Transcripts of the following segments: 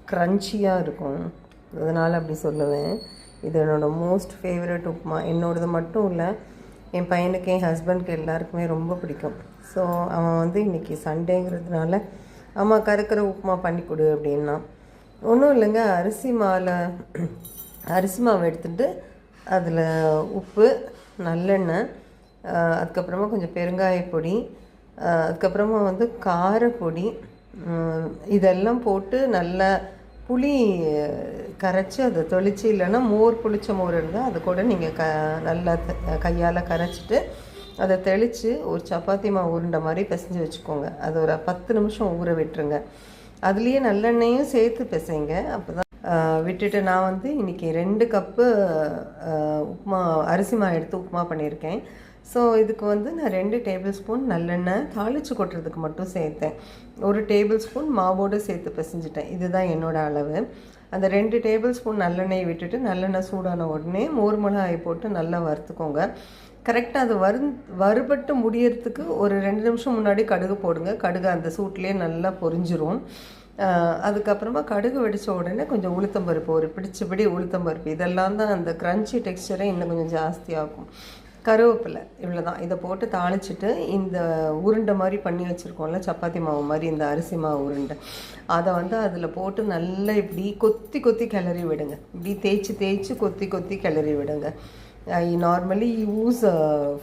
க்ரன்ச்சியாக இருக்கும், அதனால் அப்படி சொல்லுவேன். இது என்னோடய மோஸ்ட் ஃபேவரட் உப்புமா. என்னோடது மட்டும் இல்லை, என் பையனுக்கு என் ஹஸ்பண்ட்க்கு எல்லாருக்குமே ரொம்ப பிடிக்கும். ஸோ அவன் வந்து இன்றைக்கி சண்டேங்கிறதுனால அம்மா கருக்கிற உப்புமா பண்ணி கொடு அப்படின்னா. ஒன்றும் இல்லைங்க, அரிசி மாவு எடுத்துகிட்டு அதில் உப்பு, நல்லெண்ணெய், அதுக்கப்புறமா கொஞ்சம் பெருங்காயப்பொடி, அதுக்கப்புறமா வந்து காரப்பொடி, இதெல்லாம் போட்டு நல்லா புளி கரைச்சி அதை தெளித்து, இல்லைன்னா மோர், புளிச்ச மோர் இருந்தால் அது கூட நீங்கள் நல்லா கையால் கரைச்சிட்டு அதை தெளித்து ஒரு சப்பாத்தி மாவு உருண்டை மாதிரி பிசைஞ்சு வச்சுக்கோங்க. அது ஒரு 10 நிமிஷம் ஊற விட்டுருங்க. அதுலேயே நல்லெண்ணெயும் சேர்த்து பிசைங்க. அப்போ தான் விட்டுட்டு நான் வந்து இன்றைக்கி 2 கப்பு உப்புமா அரிசி மாவு எடுத்து உப்புமா பண்ணியிருக்கேன். ஸோ இதுக்கு வந்து நான் 2 டேபிள் ஸ்பூன் நல்லெண்ணெய் தாளித்து கொட்டுறதுக்கு மட்டும் சேர்த்தேன். 1 டேபிள் ஸ்பூன் மாவோடு சேர்த்து பிசைஞ்சிட்டேன். இதுதான் என்னோடய அளவு. அந்த 2 டேபிள் ஸ்பூன் நல்லெண்ணெய் விட்டுட்டு நல்லெண்ணெய் சூடான உடனே மோர் மிளகாய் போட்டு நல்லா வறுத்துக்கோங்க. கரெக்டாக அது வறுபட்டு முடியறதுக்கு ஒரு 2 நிமிஷம் முன்னாடி கடுகு போடுங்க. கடுகு அந்த சூட்லேயே நல்லா பொரிஞ்சிரும். அதுக்கப்புறமா கடுகு வெடித்த உடனே கொஞ்சம் உளுத்தம்பருப்பு, ஒரு பிடிச்சபடி உளுத்தம்பருப்பு, இதெல்லாம் தான் அந்த க்ரன்ச்சி டெக்ஸ்சரை இன்னும் கொஞ்சம் ஜாஸ்தியாகும். கருவேப்பிலை, இவ்வளோ தான். இதை போட்டு தாளிச்சிட்டு இந்த உருண்டை மாதிரி பண்ணி வச்சுருக்கோம்ல, சப்பாத்தி மாவு மாதிரி, இந்த அரிசி மாவு உருண்டை, அதை வந்து அதில் போட்டு நல்லா இப்படி கொத்தி கொத்தி கிளறி விடுங்க. இப்படி தேய்ச்சி கொத்தி கொத்தி கிளறி விடுங்க. நார்மலி யூஸ்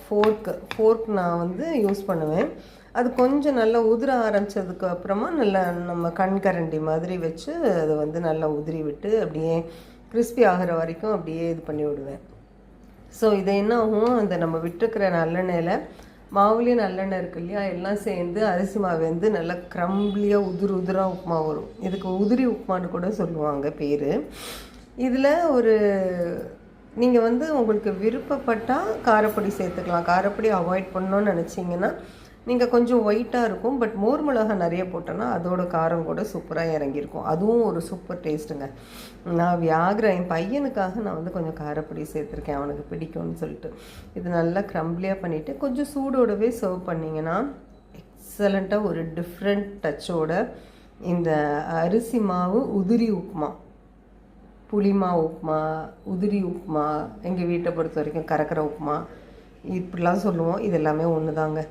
ஃபோர்க் நான் வந்து யூஸ் பண்ணுவேன். அது கொஞ்சம் நல்லா உதிர ஆரம்பித்ததுக்கு அப்புறமா நல்லா நம்ம கரண்டி மாதிரி வச்சு அதை வந்து நல்லா உதிரி விட்டு அப்படியே கிறிஸ்பி ஆகிற வரைக்கும் அப்படியே இது பண்ணி விடுவேன். ஸோ இதை என்ன ஆகும், அந்த நம்ம விட்டுருக்கிற நல்லெண்ணெயில், மாவுலேயும் நல்லெண்ணெய் இருக்கு இல்லையா, எல்லாம் சேர்ந்து அரிசி மாவு வந்து நல்லா க்ரம்பிளியாக உதிராக உப்புமா வரும். இதுக்கு உதிரி உப்புமான்னு கூட சொல்லுவாங்க பேர். இதில் நீங்கள் வந்து உங்களுக்கு விருப்பப்பட்டால் காரப்பொடி சேர்த்துக்கலாம். காரப்பொடி அவாய்ட் பண்ணணும்னு நினச்சிங்கன்னா நீங்கள் கொஞ்சம் ஒயிட்டாக இருக்கும், பட் மோர் மிளகாய் நிறைய போட்டோன்னா அதோட காரம் கூட சூப்பராக இறங்கியிருக்கும். அதுவும் ஒரு சூப்பர் டேஸ்ட்டுங்க. நான் என் பையனுக்காக நான் வந்து கொஞ்சம் காரப்பொடி சேர்த்துருக்கேன், அவனுக்கு பிடிக்கும்னு சொல்லிட்டு. இது நல்லா க்ரம்பிளியாக பண்ணிவிட்டு கொஞ்சம் சூடோடவே சர்வ் பண்ணிங்கன்னா எக்ஸலண்ட்டாக ஒரு டிஃப்ரெண்ட் டச்சோட இந்த அரிசி மாவு உதிரி உப்புமா, புளிமா உப்புமா, உதிரி உப்புமா, எங்கள் வீட்டை பொறுத்த வரைக்கும் கறக்கிற உப்புமா, இப்படிலாம் சொல்லுவோம். இது எல்லாமே ஒன்று தாங்க.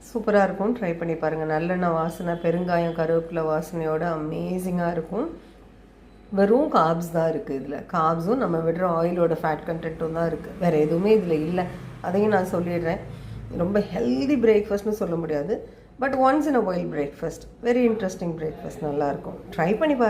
சூப்பராக இருக்கும், ட்ரை பண்ணி பாருங்கள். நல்லெண்ணெய் வாசனை, பெருங்காயம், கருவேப்பிலை வாசனையோட அமேசிங்காக இருக்கும். வெறும் கார்ப்ஸ் தான் இருக்குது இதில். கார்ப்ஸும் நம்ம விடுற ஆயிலோட ஃபேட் கண்டென்ட்டும் தான் இருக்குது, வேறு எதுவுமே இதில் இல்லை. அதையும் நான் சொல்லிடுறேன். ரொம்ப ஹெல்தி பிரேக்ஃபாஸ்ட்னு சொல்ல முடியாது, but once in a while breakfast, very interesting breakfast, நல்லாயிருக்கும். ட்ரை பண்ணி பாருங்கள்.